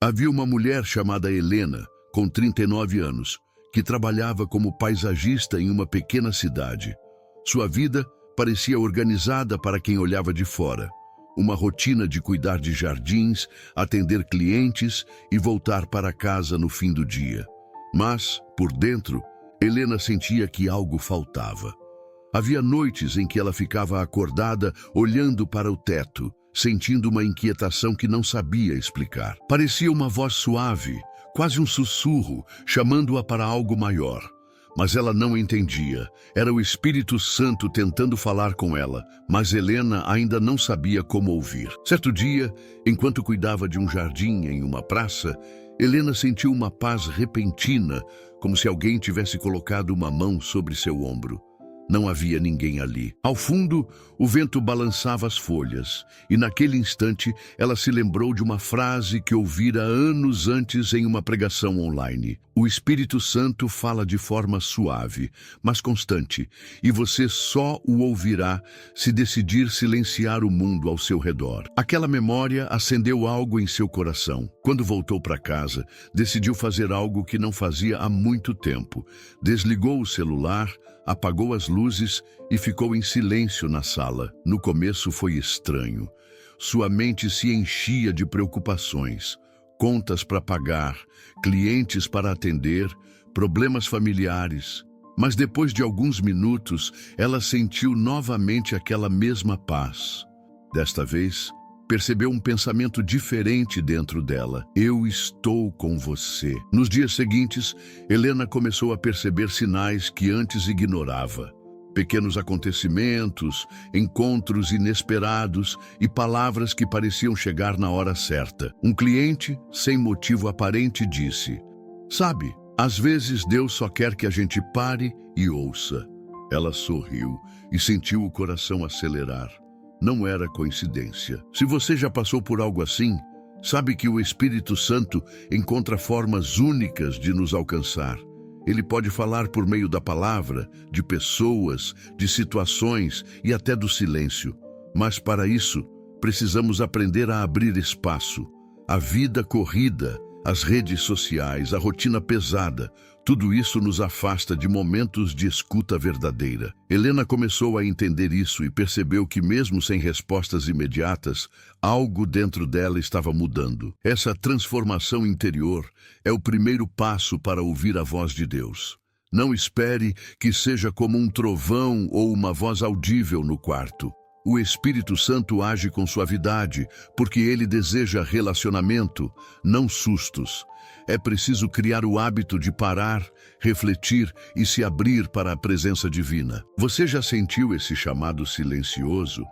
Havia uma mulher chamada Helena, com 39 anos, que trabalhava como paisagista em uma pequena cidade. Sua vida parecia organizada para quem olhava de fora. Uma rotina de cuidar de jardins, atender clientes e voltar para casa no fim do dia. Mas, por dentro, Helena sentia que algo faltava. Havia noites em que ela ficava acordada, olhando para o teto, sentindo uma inquietação que não sabia explicar. Parecia uma voz suave, quase um sussurro, chamando-a para algo maior. Mas ela não entendia. Era o Espírito Santo tentando falar com ela, mas Helena ainda não sabia como ouvir. Certo dia, enquanto cuidava de um jardim em uma praça, Helena sentiu uma paz repentina, como se alguém tivesse colocado uma mão sobre seu ombro. Não havia ninguém ali. Ao fundo, o vento balançava as folhas, e naquele instante ela se lembrou de uma frase que ouvira anos antes em uma pregação online. O Espírito Santo fala de forma suave, mas constante, e você só o ouvirá se decidir silenciar o mundo ao seu redor. Aquela memória acendeu algo em seu coração. Quando voltou para casa, decidiu fazer algo que não fazia há muito tempo. Desligou o celular, apagou as luzes e ficou em silêncio na sala. No começo foi estranho. Sua mente se enchia de preocupações. Contas para pagar, clientes para atender, problemas familiares. Mas depois de alguns minutos, ela sentiu novamente aquela mesma paz. Desta vez, percebeu um pensamento diferente dentro dela. Eu estou com você. Nos dias seguintes, Helena começou a perceber sinais que antes ignorava. Pequenos acontecimentos, encontros inesperados e palavras que pareciam chegar na hora certa. Um cliente, sem motivo aparente, disse: "Sabe, às vezes Deus só quer que a gente pare e ouça." Ela sorriu e sentiu o coração acelerar. Não era coincidência. Se você já passou por algo assim, sabe que o Espírito Santo encontra formas únicas de nos alcançar. Ele pode falar por meio da palavra, de pessoas, de situações e até do silêncio. Mas para isso, precisamos aprender a abrir espaço. A vida corrida, as redes sociais, a rotina pesada, tudo isso nos afasta de momentos de escuta verdadeira. Helena começou a entender isso e percebeu que mesmo sem respostas imediatas, algo dentro dela estava mudando. Essa transformação interior é o primeiro passo para ouvir a voz de Deus. Não espere que seja como um trovão ou uma voz audível no quarto. O Espírito Santo age com suavidade, porque ele deseja relacionamento, não sustos. É preciso criar o hábito de parar, refletir e se abrir para a presença divina. Você já sentiu esse chamado silencioso?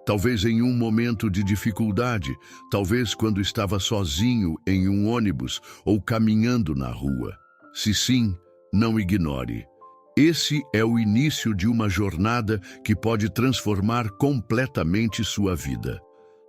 Talvez em um momento de dificuldade, talvez quando estava sozinho em um ônibus ou caminhando na rua. Se sim, não ignore. Esse é o início de uma jornada que pode transformar completamente sua vida.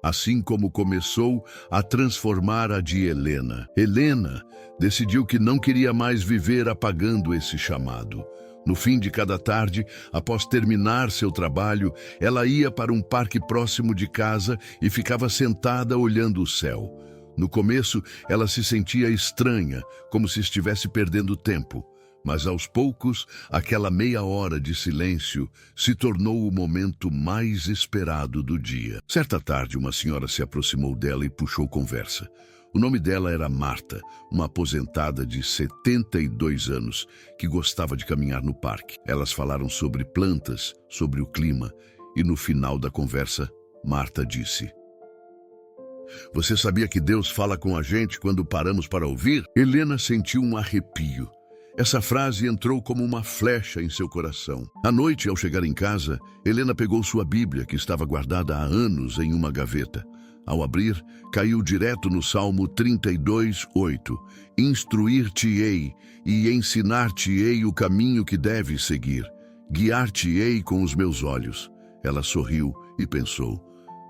Assim como começou a transformar a de Helena. Helena decidiu que não queria mais viver apagando esse chamado. No fim de cada tarde, após terminar seu trabalho, ela ia para um parque próximo de casa e ficava sentada olhando o céu. No começo, ela se sentia estranha, como se estivesse perdendo tempo. Mas aos poucos, aquela meia hora de silêncio se tornou o momento mais esperado do dia. Certa tarde, uma senhora se aproximou dela e puxou conversa. O nome dela era Marta, uma aposentada de 72 anos que gostava de caminhar no parque. Elas falaram sobre plantas, sobre o clima, e no final da conversa, Marta disse: "Você sabia que Deus fala com a gente quando paramos para ouvir?" Helena sentiu um arrepio. Essa frase entrou como uma flecha em seu coração. À noite, ao chegar em casa, Helena pegou sua Bíblia, que estava guardada há anos em uma gaveta. Ao abrir, caiu direto no Salmo 32:8. "Instruir-te-ei e ensinar-te-ei o caminho que deves seguir. Guiar-te-ei com os meus olhos." Ela sorriu e pensou: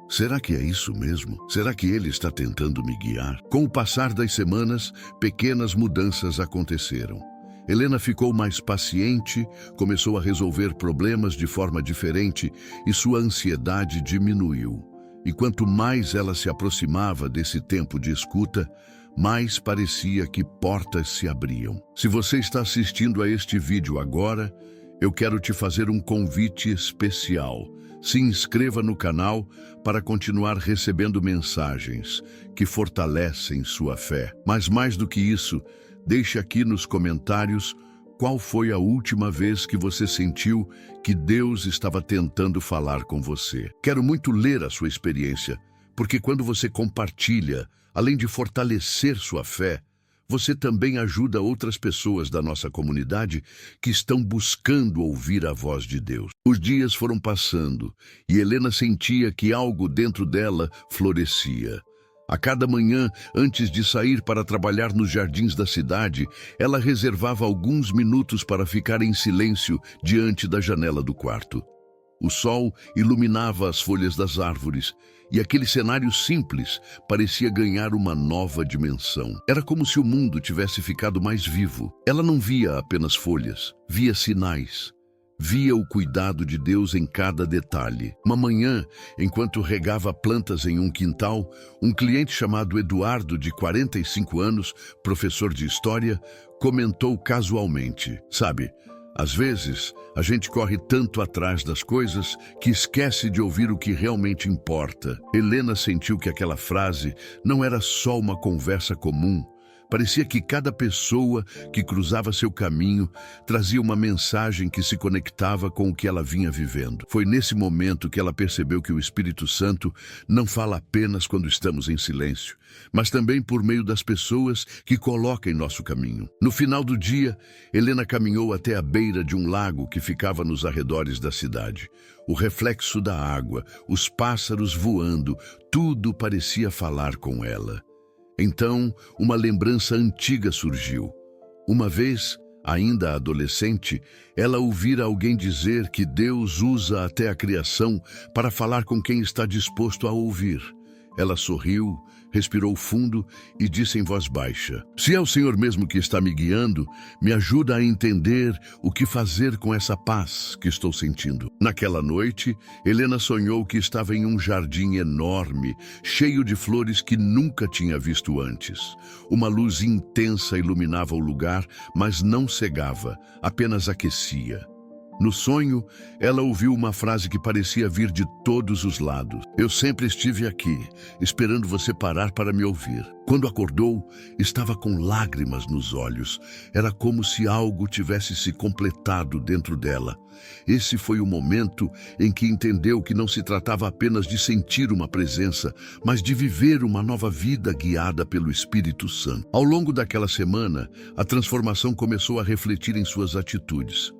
será que é isso mesmo? Será que ele está tentando me guiar? Com o passar das semanas, pequenas mudanças aconteceram. Helena ficou mais paciente, começou a resolver problemas de forma diferente e sua ansiedade diminuiu. E quanto mais ela se aproximava desse tempo de escuta, mais parecia que portas se abriam. Se você está assistindo a este vídeo agora, eu quero te fazer um convite especial. Se inscreva no canal para continuar recebendo mensagens que fortalecem sua fé. Mas mais do que isso, deixe aqui nos comentários qual foi a última vez que você sentiu que Deus estava tentando falar com você. Quero muito ler a sua experiência, porque quando você compartilha, além de fortalecer sua fé, você também ajuda outras pessoas da nossa comunidade que estão buscando ouvir a voz de Deus. Os dias foram passando e Helena sentia que algo dentro dela florescia. A cada manhã, antes de sair para trabalhar nos jardins da cidade, ela reservava alguns minutos para ficar em silêncio diante da janela do quarto. O sol iluminava as folhas das árvores e aquele cenário simples parecia ganhar uma nova dimensão. Era como se o mundo tivesse ficado mais vivo. Ela não via apenas folhas, via sinais. Via o cuidado de Deus em cada detalhe. Uma manhã, enquanto regava plantas em um quintal, um cliente chamado Eduardo, de 45 anos, professor de história, comentou casualmente: "Sabe, às vezes a gente corre tanto atrás das coisas que esquece de ouvir o que realmente importa." Helena sentiu que aquela frase não era só uma conversa comum. Parecia que cada pessoa que cruzava seu caminho trazia uma mensagem que se conectava com o que ela vinha vivendo. Foi nesse momento que ela percebeu que o Espírito Santo não fala apenas quando estamos em silêncio, mas também por meio das pessoas que coloca em nosso caminho. No final do dia, Helena caminhou até a beira de um lago que ficava nos arredores da cidade. O reflexo da água, os pássaros voando, tudo parecia falar com ela. Então, uma lembrança antiga surgiu. Uma vez, ainda adolescente, ela ouvira alguém dizer que Deus usa até a criação para falar com quem está disposto a ouvir. Ela sorriu, respirou fundo e disse em voz baixa: "Se é o Senhor mesmo que está me guiando, me ajuda a entender o que fazer com essa paz que estou sentindo." Naquela noite, Helena sonhou que estava em um jardim enorme, cheio de flores que nunca tinha visto antes. Uma luz intensa iluminava o lugar, mas não cegava, apenas aquecia. No sonho, ela ouviu uma frase que parecia vir de todos os lados: "Eu sempre estive aqui, esperando você parar para me ouvir." Quando acordou, estava com lágrimas nos olhos. Era como se algo tivesse se completado dentro dela. Esse foi o momento em que entendeu que não se tratava apenas de sentir uma presença, mas de viver uma nova vida guiada pelo Espírito Santo. Ao longo daquela semana, a transformação começou a refletir em suas atitudes.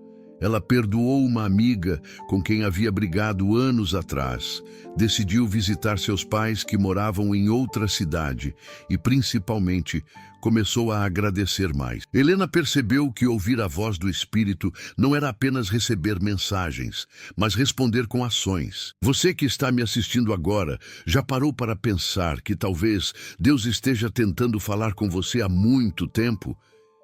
Ela perdoou uma amiga com quem havia brigado anos atrás, decidiu visitar seus pais que moravam em outra cidade e, principalmente, começou a agradecer mais. Helena percebeu que ouvir a voz do Espírito não era apenas receber mensagens, mas responder com ações. Você que está me assistindo agora, já parou para pensar que talvez Deus esteja tentando falar com você há muito tempo?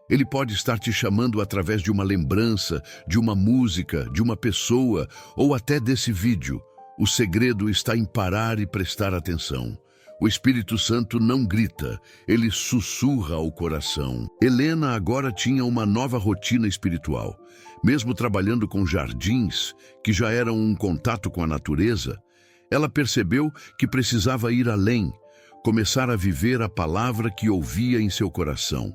Ele pode estar te chamando através de uma lembrança, de uma música, de uma pessoa ou até desse vídeo. O segredo está em parar e prestar atenção. O Espírito Santo não grita, ele sussurra ao coração. Helena agora tinha uma nova rotina espiritual. Mesmo trabalhando com jardins, que já eram um contato com a natureza, ela percebeu que precisava ir além, começar a viver a palavra que ouvia em seu coração.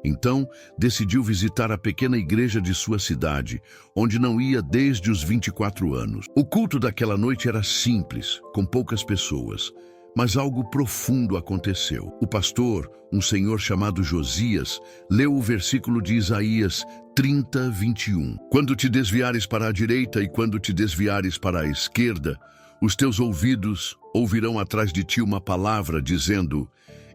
Então, decidiu visitar a pequena igreja de sua cidade, onde não ia desde os 24 anos. O culto daquela noite era simples, com poucas pessoas, mas algo profundo aconteceu. O pastor, um senhor chamado Josias, leu o versículo de Isaías 30:21. "Quando te desviares para a direita e quando te desviares para a esquerda, os teus ouvidos ouvirão atrás de ti uma palavra dizendo: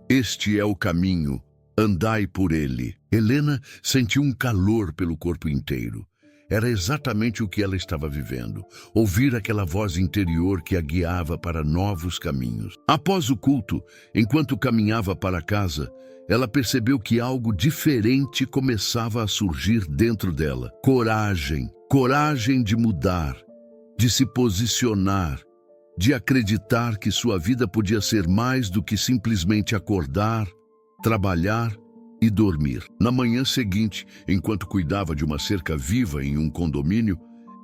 este é o caminho, andai por ele." Helena sentiu um calor pelo corpo inteiro. Era exatamente o que ela estava vivendo. Ouvir aquela voz interior que a guiava para novos caminhos. Após o culto, enquanto caminhava para casa, ela percebeu que algo diferente começava a surgir dentro dela. Coragem. Coragem de mudar, de se posicionar, de acreditar que sua vida podia ser mais do que simplesmente acordar, trabalhar e dormir. Na manhã seguinte, enquanto cuidava de uma cerca viva em um condomínio,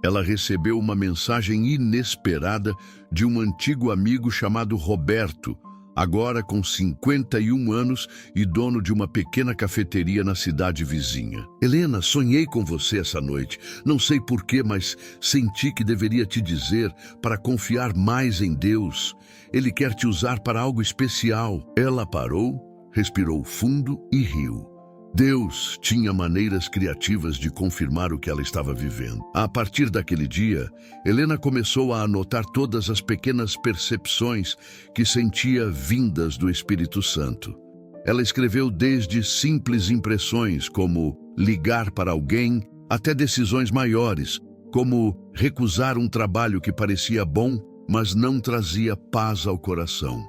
ela recebeu uma mensagem inesperada de um antigo amigo chamado Roberto, agora com 51 anos e dono de uma pequena cafeteria na cidade vizinha. Helena, sonhei com você essa noite. Não sei porquê, mas senti que deveria te dizer para confiar mais em Deus. Ele quer te usar para algo especial. Ela parou, respirou fundo e riu. Deus tinha maneiras criativas de confirmar o que ela estava vivendo. A partir daquele dia, Helena começou a anotar todas as pequenas percepções que sentia vindas do Espírito Santo. Ela escreveu desde simples impressões, como ligar para alguém, até decisões maiores, como recusar um trabalho que parecia bom, mas não trazia paz ao coração.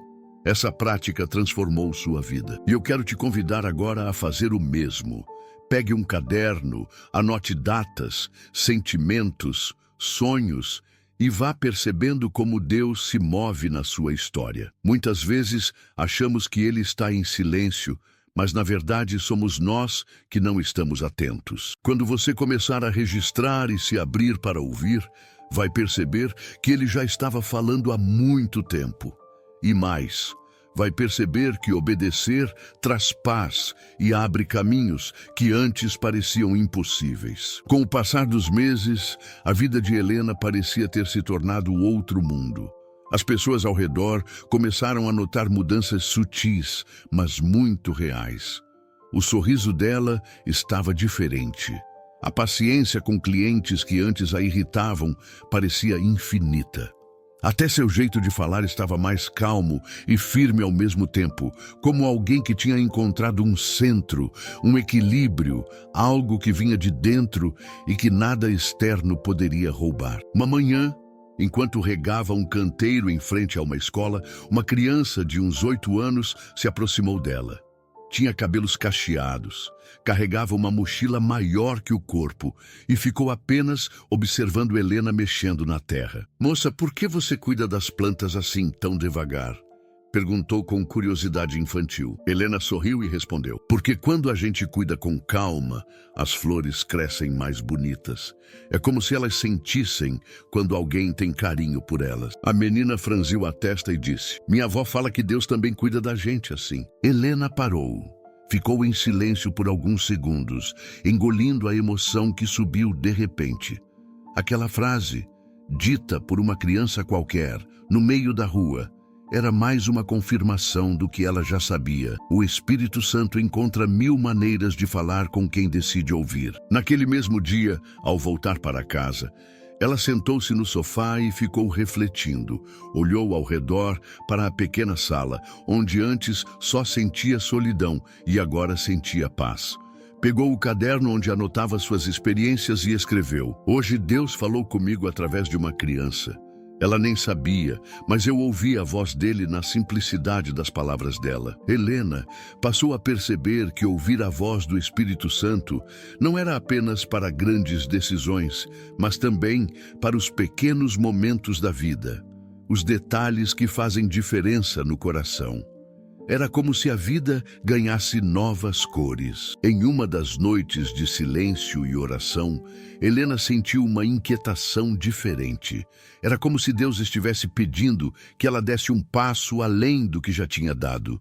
Essa prática transformou sua vida. E eu quero te convidar agora a fazer o mesmo. Pegue um caderno, anote datas, sentimentos, sonhos e vá percebendo como Deus se move na sua história. Muitas vezes achamos que Ele está em silêncio, mas na verdade somos nós que não estamos atentos. Quando você começar a registrar e se abrir para ouvir, vai perceber que Ele já estava falando há muito tempo. E mais, vai perceber que obedecer traz paz e abre caminhos que antes pareciam impossíveis. Com o passar dos meses, a vida de Helena parecia ter se tornado outro mundo. As pessoas ao redor começaram a notar mudanças sutis, mas muito reais. O sorriso dela estava diferente. A paciência com clientes que antes a irritavam parecia infinita. Até seu jeito de falar estava mais calmo e firme ao mesmo tempo, como alguém que tinha encontrado um centro, um equilíbrio, algo que vinha de dentro e que nada externo poderia roubar. Uma manhã, enquanto regava um canteiro em frente a uma escola, uma criança de uns 8 anos se aproximou dela. Tinha cabelos cacheados, carregava uma mochila maior que o corpo e ficou apenas observando Helena mexendo na terra. "Moça, por que você cuida das plantas assim tão devagar?" perguntou com curiosidade infantil. Helena sorriu e respondeu: "Porque quando a gente cuida com calma, as flores crescem mais bonitas. É como se elas sentissem quando alguém tem carinho por elas." A menina franziu a testa e disse: "Minha avó fala que Deus também cuida da gente assim." Helena parou. Ficou em silêncio por alguns segundos, engolindo a emoção que subiu de repente. Aquela frase, dita por uma criança qualquer, no meio da rua, era mais uma confirmação do que ela já sabia. O Espírito Santo encontra 1000 maneiras de falar com quem decide ouvir. Naquele mesmo dia, ao voltar para casa, ela sentou-se no sofá e ficou refletindo. Olhou ao redor para a pequena sala, onde antes só sentia solidão e agora sentia paz. Pegou o caderno onde anotava suas experiências e escreveu: "Hoje Deus falou comigo através de uma criança. Ela nem sabia, mas eu ouvi a voz dele na simplicidade das palavras dela." Helena passou a perceber que ouvir a voz do Espírito Santo não era apenas para grandes decisões, mas também para os pequenos momentos da vida, os detalhes que fazem diferença no coração. Era como se a vida ganhasse novas cores. Em uma das noites de silêncio e oração, Helena sentiu uma inquietação diferente. Era como se Deus estivesse pedindo que ela desse um passo além do que já tinha dado,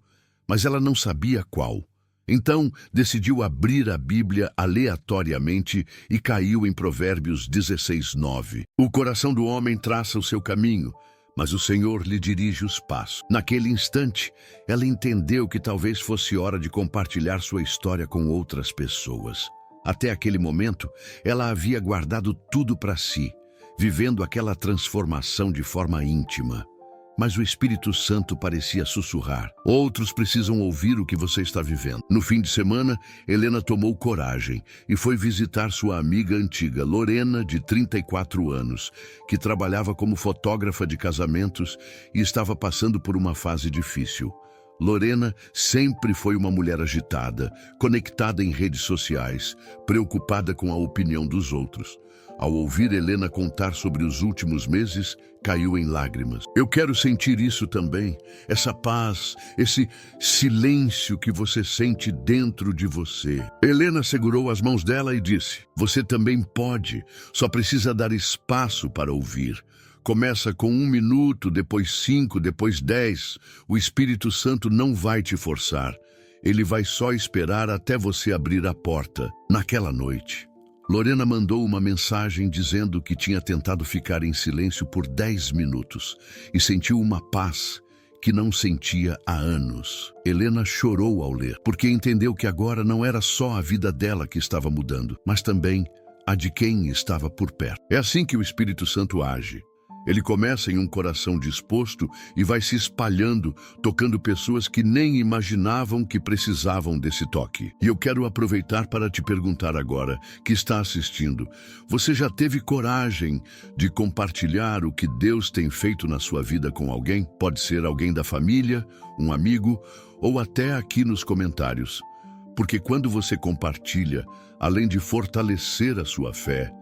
mas ela não sabia qual. Então, decidiu abrir a Bíblia aleatoriamente e caiu em Provérbios 16:9. "O coração do homem traça o seu caminho, mas o Senhor lhe dirige os passos." Naquele instante, ela entendeu que talvez fosse hora de compartilhar sua história com outras pessoas. Até aquele momento, ela havia guardado tudo para si, vivendo aquela transformação de forma íntima. Mas o Espírito Santo parecia sussurrar: "Outros precisam ouvir o que você está vivendo." No fim de semana, Helena tomou coragem e foi visitar sua amiga antiga, Lorena, de 34 anos, que trabalhava como fotógrafa de casamentos e estava passando por uma fase difícil. Lorena sempre foi uma mulher agitada, conectada em redes sociais, preocupada com a opinião dos outros. Ao ouvir Helena contar sobre os últimos meses, caiu em lágrimas. Eu quero sentir isso também, essa paz, esse silêncio que você sente dentro de você. Helena segurou as mãos dela e disse: você também pode, só precisa dar espaço para ouvir. Começa com 1 minuto, depois 5, depois 10. O Espírito Santo não vai te forçar. Ele vai só esperar até você abrir a porta. Naquela noite, Lorena mandou uma mensagem dizendo que tinha tentado ficar em silêncio por 10 minutos e sentiu uma paz que não sentia há anos. Helena chorou ao ler, porque entendeu que agora não era só a vida dela que estava mudando, mas também a de quem estava por perto. É assim que o Espírito Santo age. Ele começa em um coração disposto e vai se espalhando, tocando pessoas que nem imaginavam que precisavam desse toque. E eu quero aproveitar para te perguntar agora, que está assistindo, você já teve coragem de compartilhar o que Deus tem feito na sua vida com alguém? Pode ser alguém da família, um amigo ou até aqui nos comentários. Porque quando você compartilha, além de fortalecer a sua fé,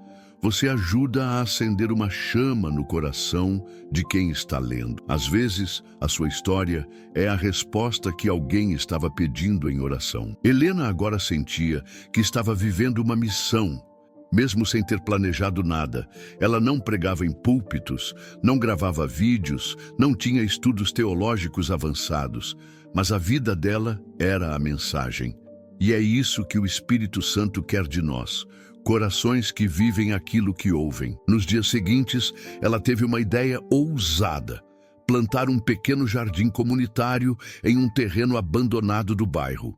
você ajuda a acender uma chama no coração de quem está lendo. Às vezes, a sua história é a resposta que alguém estava pedindo em oração. Helena agora sentia que estava vivendo uma missão, mesmo sem ter planejado nada. Ela não pregava em púlpitos, não gravava vídeos, não tinha estudos teológicos avançados, mas a vida dela era a mensagem. E é isso que o Espírito Santo quer de nós. Corações que vivem aquilo que ouvem. Nos dias seguintes, ela teve uma ideia ousada: plantar um pequeno jardim comunitário em um terreno abandonado do bairro.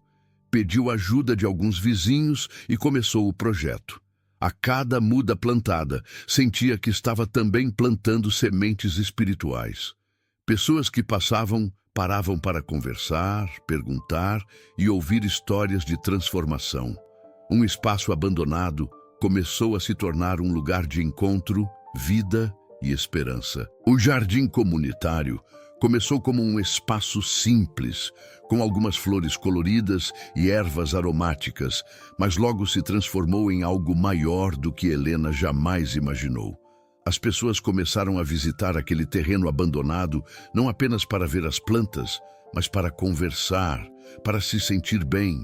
Pediu ajuda de alguns vizinhos e começou o projeto. A cada muda plantada, sentia que estava também plantando sementes espirituais. Pessoas que passavam paravam para conversar, perguntar e ouvir histórias de transformação. Um espaço abandonado começou a se tornar um lugar de encontro, vida e esperança. O jardim comunitário começou como um espaço simples, com algumas flores coloridas e ervas aromáticas, mas logo se transformou em algo maior do que Helena jamais imaginou. As pessoas começaram a visitar aquele terreno abandonado não apenas para ver as plantas, mas para conversar, para se sentir bem.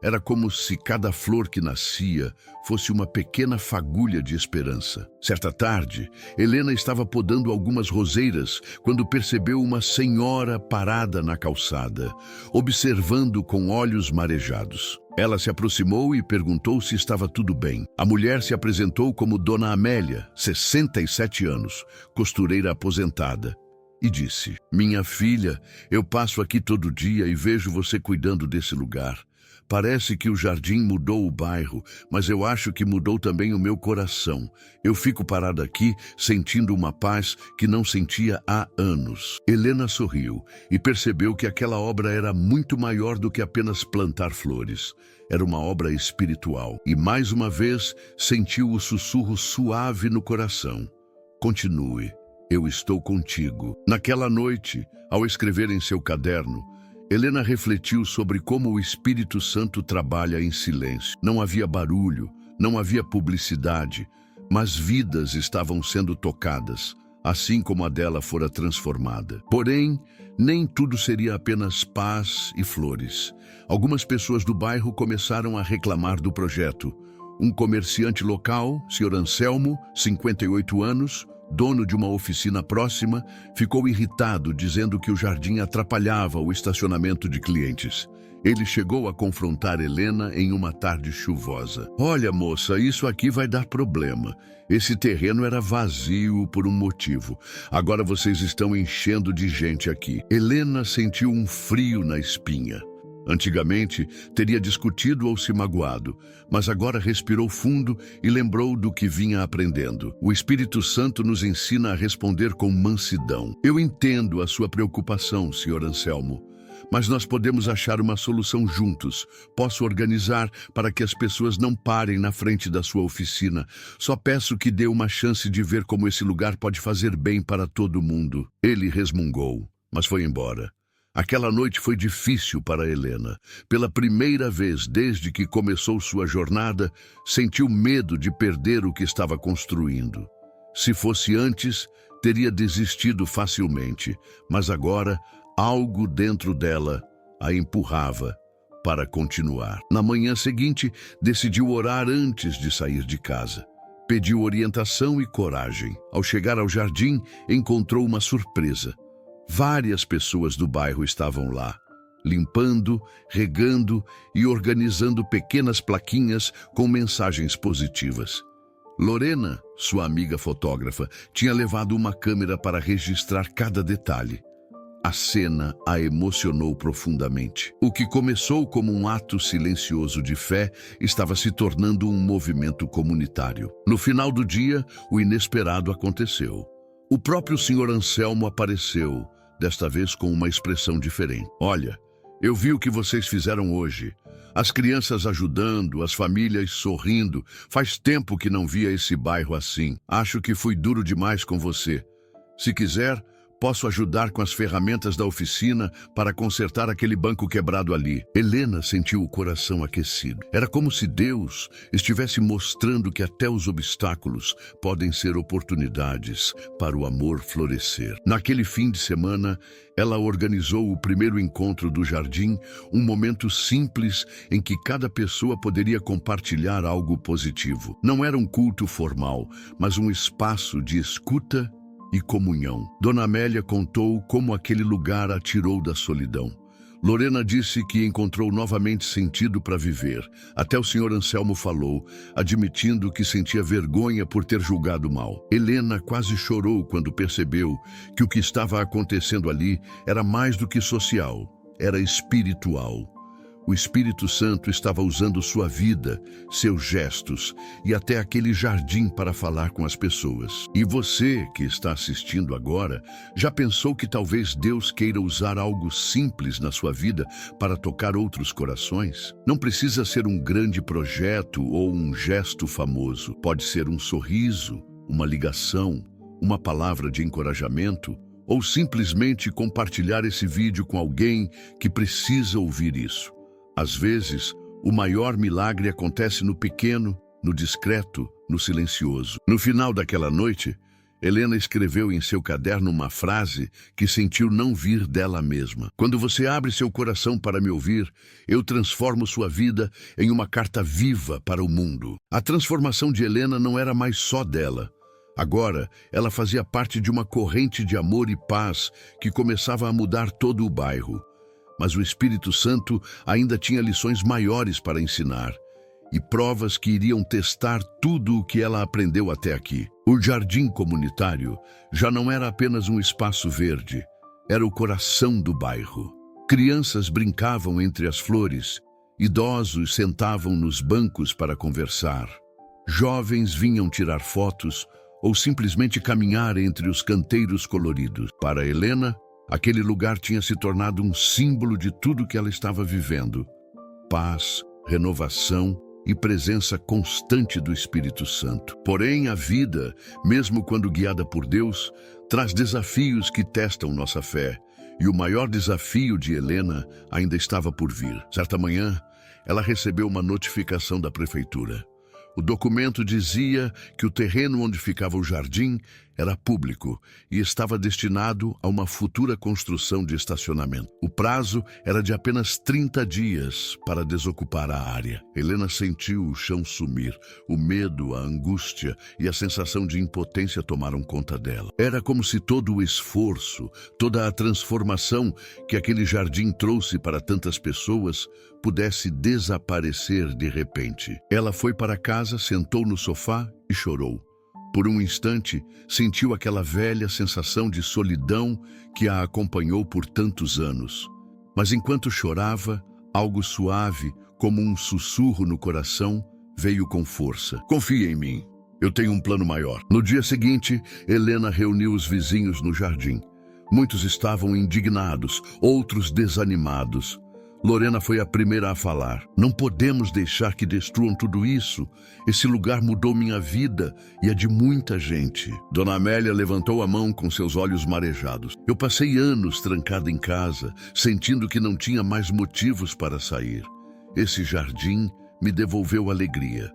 Era como se cada flor que nascia fosse uma pequena fagulha de esperança. Certa tarde, Helena estava podando algumas roseiras quando percebeu uma senhora parada na calçada, observando com olhos marejados. Ela se aproximou e perguntou se estava tudo bem. A mulher se apresentou como Dona Amélia, 67 anos, costureira aposentada, e disse: minha filha, eu passo aqui todo dia e vejo você cuidando desse lugar. Parece que o jardim mudou o bairro, mas eu acho que mudou também o meu coração. Eu fico parada aqui, sentindo uma paz que não sentia há anos. Helena sorriu e percebeu que aquela obra era muito maior do que apenas plantar flores. Era uma obra espiritual. E mais uma vez sentiu o sussurro suave no coração: continue, eu estou contigo. Naquela noite, ao escrever em seu caderno, Helena refletiu sobre como o Espírito Santo trabalha em silêncio. Não havia barulho, não havia publicidade, mas vidas estavam sendo tocadas, assim como a dela fora transformada. Porém, nem tudo seria apenas paz e flores. Algumas pessoas do bairro começaram a reclamar do projeto. Um comerciante local, Sr. Anselmo, 58 anos, dono de uma oficina próxima, ficou irritado, dizendo que o jardim atrapalhava o estacionamento de clientes. Ele chegou a confrontar Helena em uma tarde chuvosa. Olha, moça, isso aqui vai dar problema. Esse terreno era vazio por um motivo. Agora vocês estão enchendo de gente aqui. Helena sentiu um frio na espinha. Antigamente, teria discutido ou se magoado, mas agora respirou fundo e lembrou do que vinha aprendendo. O Espírito Santo nos ensina a responder com mansidão. Eu entendo a sua preocupação, Sr. Anselmo, mas nós podemos achar uma solução juntos. Posso organizar para que as pessoas não parem na frente da sua oficina. Só peço que dê uma chance de ver como esse lugar pode fazer bem para todo mundo. Ele resmungou, mas foi embora. Aquela noite foi difícil para Helena. Pela primeira vez desde que começou sua jornada, sentiu medo de perder o que estava construindo. Se fosse antes, teria desistido facilmente, mas agora algo dentro dela a empurrava para continuar. Na manhã seguinte, decidiu orar antes de sair de casa. Pediu orientação e coragem. Ao chegar ao jardim, encontrou uma surpresa. Várias pessoas do bairro estavam lá, limpando, regando e organizando pequenas plaquinhas com mensagens positivas. Lorena, sua amiga fotógrafa, tinha levado uma câmera para registrar cada detalhe. A cena a emocionou profundamente. O que começou como um ato silencioso de fé estava se tornando um movimento comunitário. No final do dia, o inesperado aconteceu. O próprio Sr. Anselmo apareceu, desta vez com uma expressão diferente. Olha, eu vi o que vocês fizeram hoje. As crianças ajudando, as famílias sorrindo. Faz tempo que não via esse bairro assim. Acho que fui duro demais com você. Se quiser, posso ajudar com as ferramentas da oficina para consertar aquele banco quebrado ali. Helena sentiu o coração aquecido. Era como se Deus estivesse mostrando que até os obstáculos podem ser oportunidades para o amor florescer. Naquele fim de semana, ela organizou o primeiro encontro do jardim, um momento simples em que cada pessoa poderia compartilhar algo positivo. Não era um culto formal, mas um espaço de escuta e comunhão. Dona Amélia contou como aquele lugar a tirou da solidão. Lorena disse que encontrou novamente sentido para viver. Até o Sr. Anselmo falou, admitindo que sentia vergonha por ter julgado mal. Helena quase chorou quando percebeu que o que estava acontecendo ali era mais do que social, era espiritual. O Espírito Santo estava usando sua vida, seus gestos e até aquele jardim para falar com as pessoas. E você, que está assistindo agora, já pensou que talvez Deus queira usar algo simples na sua vida para tocar outros corações? Não precisa ser um grande projeto ou um gesto famoso. Pode ser um sorriso, uma ligação, uma palavra de encorajamento, ou simplesmente compartilhar esse vídeo com alguém que precisa ouvir isso. Às vezes, o maior milagre acontece no pequeno, no discreto, no silencioso. No final daquela noite, Helena escreveu em seu caderno uma frase que sentiu não vir dela mesma. Quando você abre seu coração para me ouvir, eu transformo sua vida em uma carta viva para o mundo. A transformação de Helena não era mais só dela. Agora, ela fazia parte de uma corrente de amor e paz que começava a mudar todo o bairro. Mas o Espírito Santo ainda tinha lições maiores para ensinar e provas que iriam testar tudo o que ela aprendeu até aqui. O jardim comunitário já não era apenas um espaço verde, era o coração do bairro. Crianças brincavam entre as flores, idosos sentavam nos bancos para conversar. Jovens vinham tirar fotos ou simplesmente caminhar entre os canteiros coloridos. Para Helena, aquele lugar tinha se tornado um símbolo de tudo que ela estava vivendo. Paz, renovação e presença constante do Espírito Santo. Porém, a vida, mesmo quando guiada por Deus, traz desafios que testam nossa fé. E o maior desafio de Helena ainda estava por vir. Certa manhã, ela recebeu uma notificação da prefeitura. O documento dizia que o terreno onde ficava o jardim era público e estava destinado a uma futura construção de estacionamento. O prazo era de apenas 30 dias para desocupar a área. Helena sentiu o chão sumir, o medo, a angústia e a sensação de impotência tomaram conta dela. Era como se todo o esforço, toda a transformação que aquele jardim trouxe para tantas pessoas pudesse desaparecer de repente. Ela foi para casa, sentou no sofá e chorou. Por um instante, sentiu aquela velha sensação de solidão que a acompanhou por tantos anos. Mas enquanto chorava, algo suave, como um sussurro no coração, veio com força. Confia em mim, eu tenho um plano maior. No dia seguinte, Helena reuniu os vizinhos no jardim. Muitos estavam indignados, outros desanimados. Lorena foi a primeira a falar. Não podemos deixar que destruam tudo isso. Esse lugar mudou minha vida e a de muita gente. Dona Amélia levantou a mão com seus olhos marejados. Eu passei anos trancada em casa, sentindo que não tinha mais motivos para sair. Esse jardim me devolveu alegria.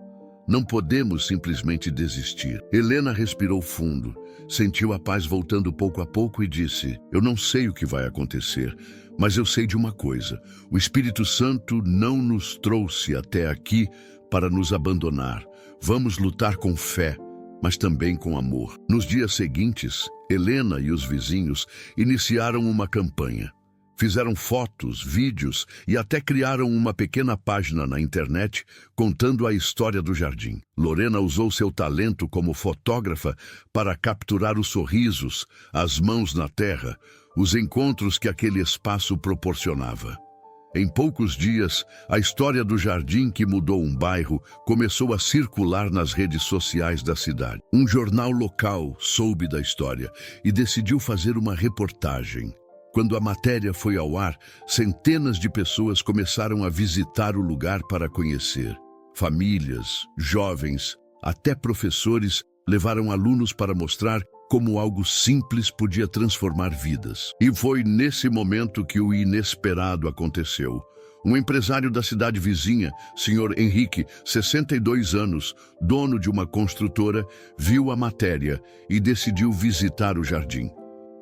Não podemos simplesmente desistir. Helena respirou fundo, sentiu a paz voltando pouco a pouco e disse: eu não sei o que vai acontecer, mas eu sei de uma coisa: o Espírito Santo não nos trouxe até aqui para nos abandonar. Vamos lutar com fé, mas também com amor. Nos dias seguintes, Helena e os vizinhos iniciaram uma campanha. Fizeram fotos, vídeos e até criaram uma pequena página na internet contando a história do jardim. Lorena usou seu talento como fotógrafa para capturar os sorrisos, as mãos na terra, os encontros que aquele espaço proporcionava. Em poucos dias, a história do jardim que mudou um bairro começou a circular nas redes sociais da cidade. Um jornal local soube da história e decidiu fazer uma reportagem. Quando a matéria foi ao ar, centenas de pessoas começaram a visitar o lugar para conhecer. Famílias, jovens, até professores levaram alunos para mostrar como algo simples podia transformar vidas. E foi nesse momento que o inesperado aconteceu. Um empresário da cidade vizinha, Sr. Henrique, 62 anos, dono de uma construtora, viu a matéria e decidiu visitar o jardim.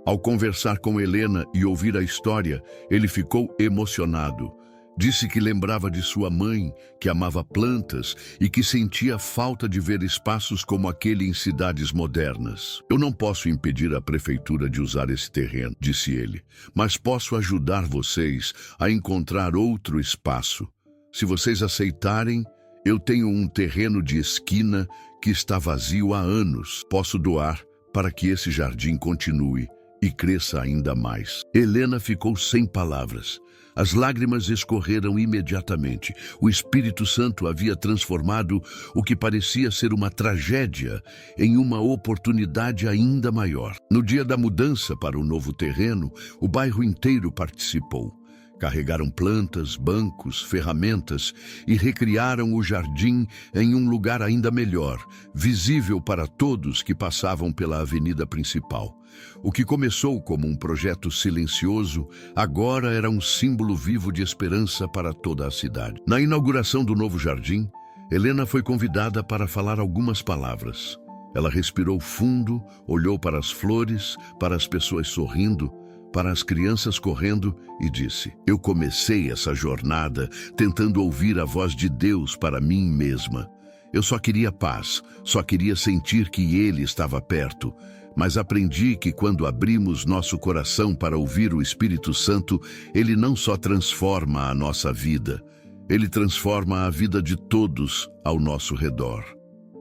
Ao conversar com Helena e ouvir a história, ele ficou emocionado. Disse que lembrava de sua mãe, que amava plantas e que sentia falta de ver espaços como aquele em cidades modernas. Eu não posso impedir a prefeitura de usar esse terreno, disse ele, mas posso ajudar vocês a encontrar outro espaço. Se vocês aceitarem, eu tenho um terreno de esquina que está vazio há anos. Posso doar para que esse jardim continue e cresça ainda mais. Helena ficou sem palavras. As lágrimas escorreram imediatamente. O Espírito Santo havia transformado o que parecia ser uma tragédia em uma oportunidade ainda maior. No dia da mudança para o novo terreno, o bairro inteiro participou. Carregaram plantas, bancos, ferramentas e recriaram o jardim em um lugar ainda melhor, visível para todos que passavam pela avenida principal. O que começou como um projeto silencioso, agora era um símbolo vivo de esperança para toda a cidade. Na inauguração do novo jardim, Helena foi convidada para falar algumas palavras. Ela respirou fundo, olhou para as flores, para as pessoas sorrindo, para as crianças correndo e disse: eu comecei essa jornada tentando ouvir a voz de Deus para mim mesma. Eu só queria paz, só queria sentir que Ele estava perto. Mas aprendi que quando abrimos nosso coração para ouvir o Espírito Santo, Ele não só transforma a nossa vida, Ele transforma a vida de todos ao nosso redor.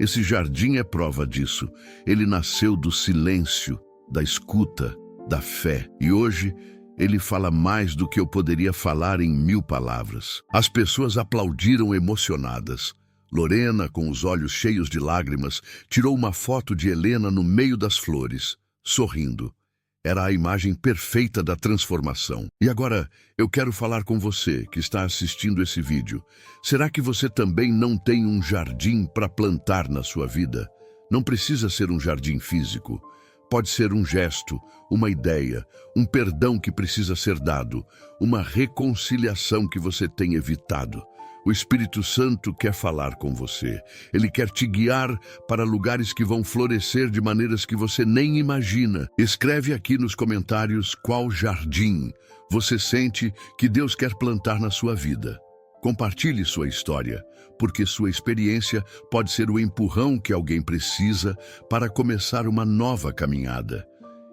Esse jardim é prova disso. Ele nasceu do silêncio, da escuta, da fé. E hoje, ele fala mais do que eu poderia falar em 1000 palavras. As pessoas aplaudiram emocionadas. Lorena, com os olhos cheios de lágrimas, tirou uma foto de Helena no meio das flores, sorrindo. Era a imagem perfeita da transformação. E agora, eu quero falar com você que está assistindo esse vídeo. Será que você também não tem um jardim para plantar na sua vida? Não precisa ser um jardim físico. Pode ser um gesto, uma ideia, um perdão que precisa ser dado, uma reconciliação que você tem evitado. O Espírito Santo quer falar com você. Ele quer te guiar para lugares que vão florescer de maneiras que você nem imagina. Escreve aqui nos comentários qual jardim você sente que Deus quer plantar na sua vida. Compartilhe sua história, porque sua experiência pode ser o empurrão que alguém precisa para começar uma nova caminhada.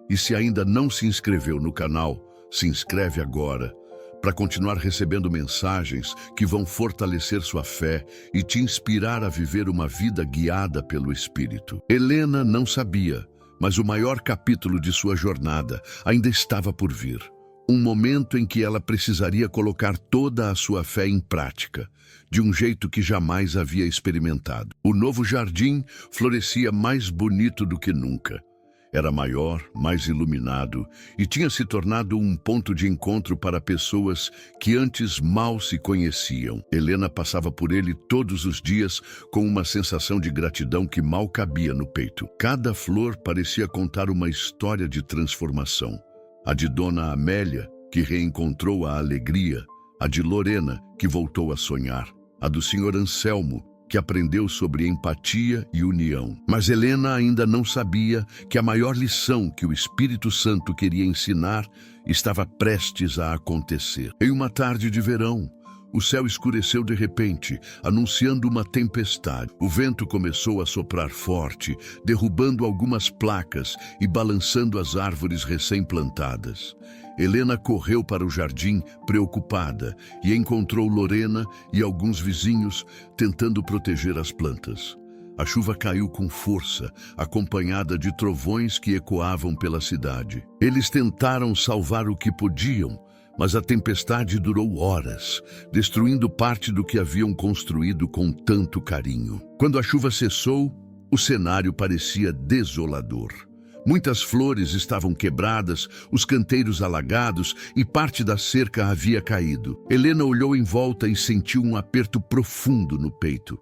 E se ainda não se inscreveu no canal, se inscreve agora, para continuar recebendo mensagens que vão fortalecer sua fé e te inspirar a viver uma vida guiada pelo Espírito. Helena não sabia, mas o maior capítulo de sua jornada ainda estava por vir. Um momento em que ela precisaria colocar toda a sua fé em prática, de um jeito que jamais havia experimentado. O novo jardim florescia mais bonito do que nunca. Era maior, mais iluminado e tinha se tornado um ponto de encontro para pessoas que antes mal se conheciam. Helena passava por ele todos os dias com uma sensação de gratidão que mal cabia no peito. Cada flor parecia contar uma história de transformação. A de Dona Amélia, que reencontrou a alegria, a de Lorena, que voltou a sonhar, a do Sr. Anselmo, que aprendeu sobre empatia e união. Mas Helena ainda não sabia que a maior lição que o Espírito Santo queria ensinar estava prestes a acontecer. Em uma tarde de verão, o céu escureceu de repente, anunciando uma tempestade. O vento começou a soprar forte, derrubando algumas placas e balançando as árvores recém-plantadas. Helena correu para o jardim, preocupada, e encontrou Lorena e alguns vizinhos tentando proteger as plantas. A chuva caiu com força, acompanhada de trovões que ecoavam pela cidade. Eles tentaram salvar o que podiam, mas a tempestade durou horas, destruindo parte do que haviam construído com tanto carinho. Quando a chuva cessou, o cenário parecia desolador. Muitas flores estavam quebradas, os canteiros alagados e parte da cerca havia caído. Helena olhou em volta e sentiu um aperto profundo no peito.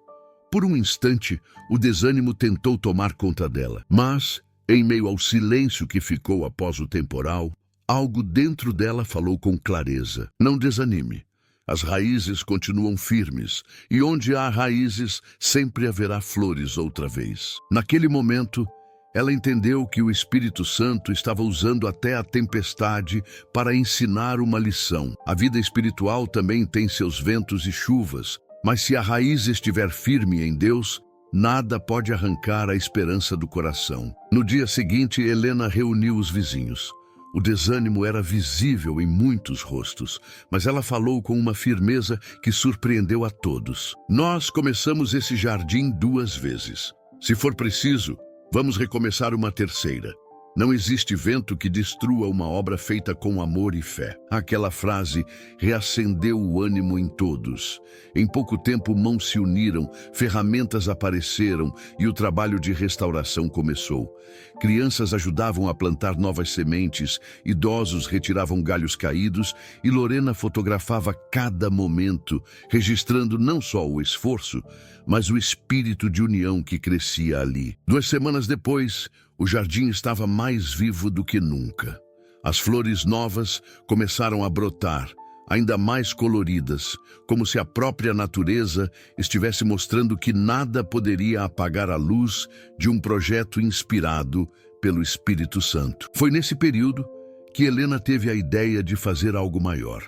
Por um instante, o desânimo tentou tomar conta dela. Mas, em meio ao silêncio que ficou após o temporal, algo dentro dela falou com clareza. Não desanime. As raízes continuam firmes, e onde há raízes, sempre haverá flores outra vez. Naquele momento, ela entendeu que o Espírito Santo estava usando até a tempestade para ensinar uma lição. A vida espiritual também tem seus ventos e chuvas, mas se a raiz estiver firme em Deus, nada pode arrancar a esperança do coração. No dia seguinte, Helena reuniu os vizinhos. O desânimo era visível em muitos rostos, mas ela falou com uma firmeza que surpreendeu a todos. Nós começamos esse jardim 2 vezes. Se for preciso, vamos recomeçar uma terceira. Não existe vento que destrua uma obra feita com amor e fé. Aquela frase reacendeu o ânimo em todos. Em pouco tempo, mãos se uniram, ferramentas apareceram e o trabalho de restauração começou. Crianças ajudavam a plantar novas sementes, idosos retiravam galhos caídos e Lorena fotografava cada momento, registrando não só o esforço, mas o espírito de união que crescia ali. 2 semanas depois, o jardim estava mais vivo do que nunca. As flores novas começaram a brotar, ainda mais coloridas, como se a própria natureza estivesse mostrando que nada poderia apagar a luz de um projeto inspirado pelo Espírito Santo. Foi nesse período que Helena teve a ideia de fazer algo maior.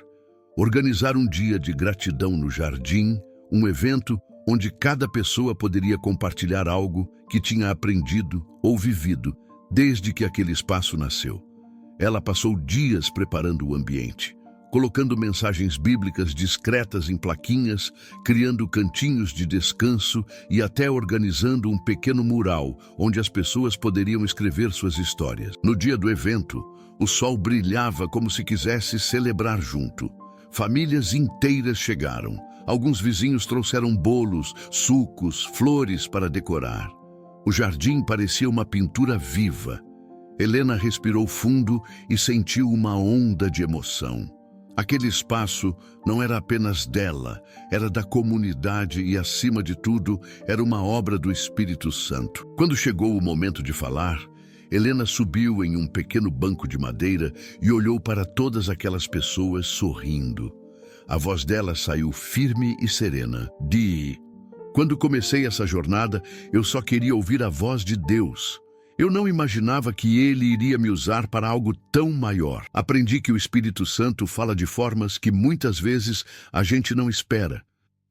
Organizar um dia de gratidão no jardim, um evento onde cada pessoa poderia compartilhar algo que tinha aprendido ou vivido desde que aquele espaço nasceu. Ela passou dias preparando o ambiente, colocando mensagens bíblicas discretas em plaquinhas, criando cantinhos de descanso e até organizando um pequeno mural onde as pessoas poderiam escrever suas histórias. No dia do evento, o sol brilhava como se quisesse celebrar junto. Famílias inteiras chegaram. Alguns vizinhos trouxeram bolos, sucos, flores para decorar. O jardim parecia uma pintura viva. Helena respirou fundo e sentiu uma onda de emoção. Aquele espaço não era apenas dela, era da comunidade e, acima de tudo, era uma obra do Espírito Santo. Quando chegou o momento de falar, Helena subiu em um pequeno banco de madeira e olhou para todas aquelas pessoas sorrindo. A voz dela saiu firme e serena. Quando comecei essa jornada, eu só queria ouvir a voz de Deus. Eu não imaginava que Ele iria me usar para algo tão maior. Aprendi que o Espírito Santo fala de formas que muitas vezes a gente não espera.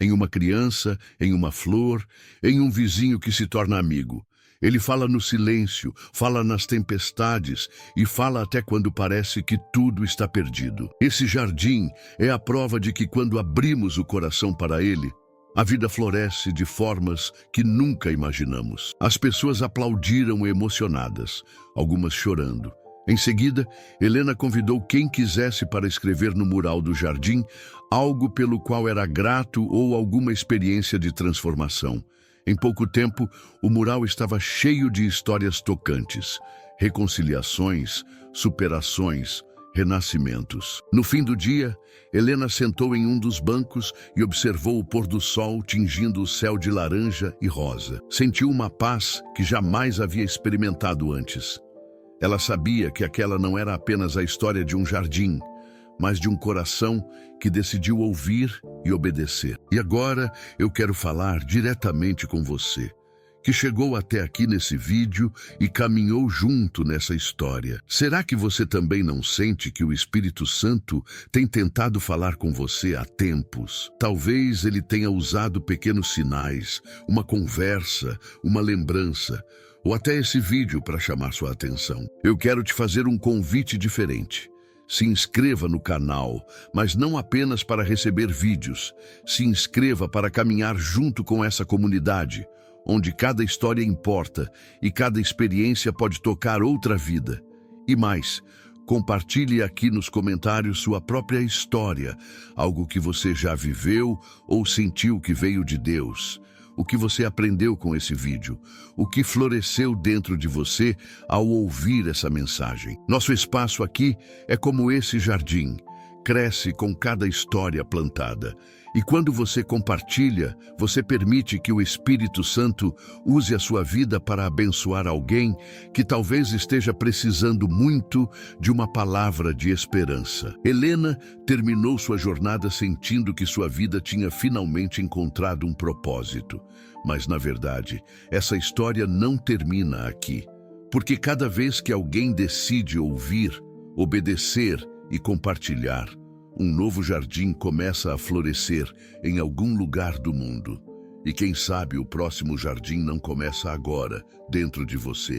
Em uma criança, em uma flor, em um vizinho que se torna amigo. Ele fala no silêncio, fala nas tempestades e fala até quando parece que tudo está perdido. Esse jardim é a prova de que quando abrimos o coração para ele, a vida floresce de formas que nunca imaginamos. As pessoas aplaudiram emocionadas, algumas chorando. Em seguida, Helena convidou quem quisesse para escrever no mural do jardim algo pelo qual era grato ou alguma experiência de transformação. Em pouco tempo, o mural estava cheio de histórias tocantes. reconciliações, superações, renascimentos. No fim do dia, Helena sentou em um dos bancos e observou o pôr do sol tingindo o céu de laranja e rosa. Sentiu uma paz que jamais havia experimentado antes. Ela sabia que aquela não era apenas a história de um jardim, mas de um coração que decidiu ouvir e obedecer. E agora eu quero falar diretamente com você, que chegou até aqui nesse vídeo e caminhou junto nessa história. Será que você também não sente que o Espírito Santo tem tentado falar com você há tempos? Talvez ele tenha usado pequenos sinais, uma conversa, uma lembrança, ou até esse vídeo para chamar sua atenção. Eu quero te fazer um convite diferente. Se inscreva no canal, mas não apenas para receber vídeos. Se inscreva para caminhar junto com essa comunidade, onde cada história importa e cada experiência pode tocar outra vida. E mais, compartilhe aqui nos comentários sua própria história, algo que você já viveu ou sentiu que veio de Deus. O que você aprendeu com esse vídeo, o que floresceu dentro de você ao ouvir essa mensagem. Nosso espaço aqui é como esse jardim, cresce com cada história plantada. E quando você compartilha, você permite que o Espírito Santo use a sua vida para abençoar alguém que talvez esteja precisando muito de uma palavra de esperança. Helena terminou sua jornada sentindo que sua vida tinha finalmente encontrado um propósito. Mas, na verdade, essa história não termina aqui. Porque cada vez que alguém decide ouvir, obedecer e compartilhar, um novo jardim começa a florescer em algum lugar do mundo. E quem sabe o próximo jardim não começa agora, dentro de você.